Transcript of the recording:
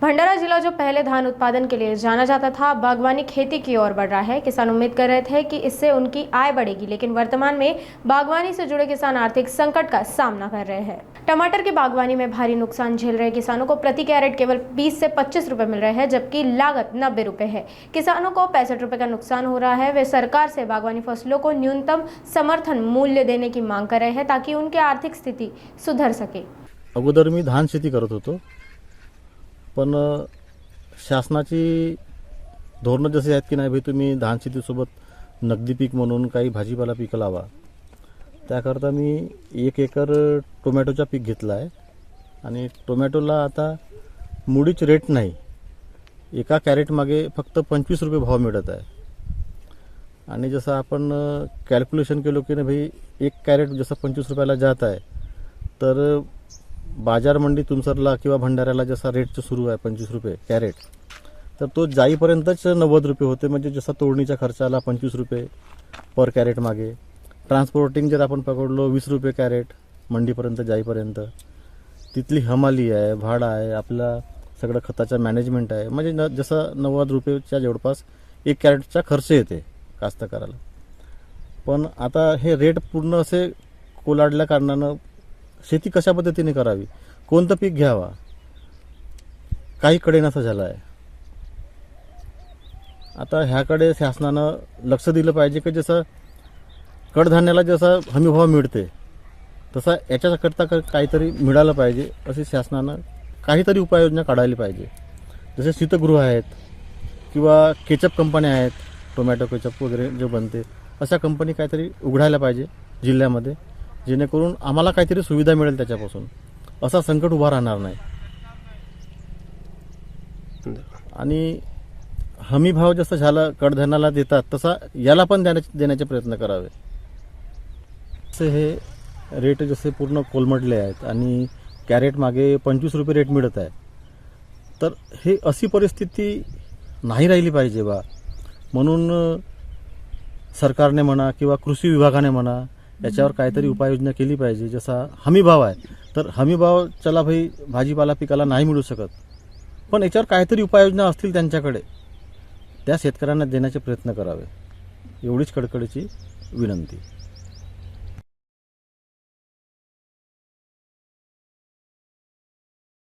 भंडारा जिला जो पहले धान उत्पादन के लिए जाना जाता था, बागवानी खेती की ओर बढ़ रहा है। किसान उम्मीद कर रहे थे कि इससे उनकी आय बढ़ेगी, लेकिन वर्तमान में बागवानी से जुड़े किसान आर्थिक संकट का सामना कर रहे हैं। टमाटर की बागवानी में भारी नुकसान झेल रहे किसानों को प्रति कैरेट केवल 20 से 25 रुपए मिल रहे हैं, जबकि लागत 90 रुपए है। किसानों को 65 रुपए का नुकसान हो रहा है। वे सरकार से बागवानी फसलों को न्यूनतम समर्थन मूल्य देने की मांग कर रहे हैं, ताकि उनकी आर्थिक स्थिति सुधर सके। अगोदर मी धान शेती करत होतो, पण शासनाची धोरणं जशी आहेत की नाही भाई तुम्ही धान शेतीसोबत नगदी पीक म्हणून काही भाजीपाला पिकं लावा, त्याकरता मी 1 एकर टोमॅटोचा पीक घेतला आहे आणि टोमॅटोला आता मुळीच रेट नाही, एका कॅरेट मागे फक्त 25 रुपये भाव मिळत आहे। आणि जसं आपण कॅल्क्युलेशन केलो की नाही भाई 1 कॅरेट जसं 25 रुपयाला जात आहे, तर बाजार मंडी तुमसरला किंवा भंडाऱ्याला जसा रेट सुरू आहे 25 रुपये कॅरेट, तर तो जाईपर्यंतच 90 रुपये होते। म्हणजे जसा तोडणीचा खर्च आला 25 रुपये पर कॅरेट मागे, ट्रान्सपोर्टिंग जर आपण पकडलो 20 रुपये कॅरेट मंडीपर्यंत जाईपर्यंत, तिथली हमाली आहे, भाडं आहे, आपला सगळं खताचा मॅनेजमेंट आहे, म्हणजे जसं 90 रुपयेच्या जवळपास 1 कॅरेटचा खर्च येते कास्तकाराला। पण आता हे रेट पूर्ण असे कोलाडल्या कारणानं शेती कशा पद्धतीने करावी, कोणतं पीक घ्यावा, काही कडेनासा झाला आहे। आता ह्याकडे शासनानं लक्ष दिलं पाहिजे की जसं कडधान्याला जसा हमीभाव मिळते तसा याच्याकरता काहीतरी मिळालं पाहिजे, असे शासनानं काहीतरी उपाययोजना काढायला पाहिजे। जसे शीतगृह आहेत किंवा केचप कंपन्या आहेत, टोमॅटो केचप वगैरे जे बनते, अशा कंपनी काहीतरी उघडायला पाहिजे जिल्ह्यामध्ये, जेणेकरून आम्हाला काहीतरी सुविधा मिळेल, त्याच्यापासून असा संकट उभा राहणार नाही। आणि हमी भाव जसं झाला कडधान्याला देतात तसा याला पण देण्याचे प्रयत्न करावे। असे हे रेट जसे पूर्ण कोलमडले आहेत आणि कॅरेट मागे 25 रुपये रेट मिळत आहे, तर हे अशी परिस्थिती नाही राहिली पाहिजे बा। म्हणून सरकारने म्हणा किंवा कृषी विभागाने म्हणा याच्यावर काहीतरी उपाययोजना केली पाहिजे। जसा हमी भाव आहे, तर हमी भाव चला भाई भाजीपाला पिकाला नाही मिळू शकत, पण याच्यावर काहीतरी उपाययोजना असतील त्यांच्याकडे, त्या शेतकऱ्यांना देण्याचे प्रयत्न करावे, एवढीच कडकडीची विनंती।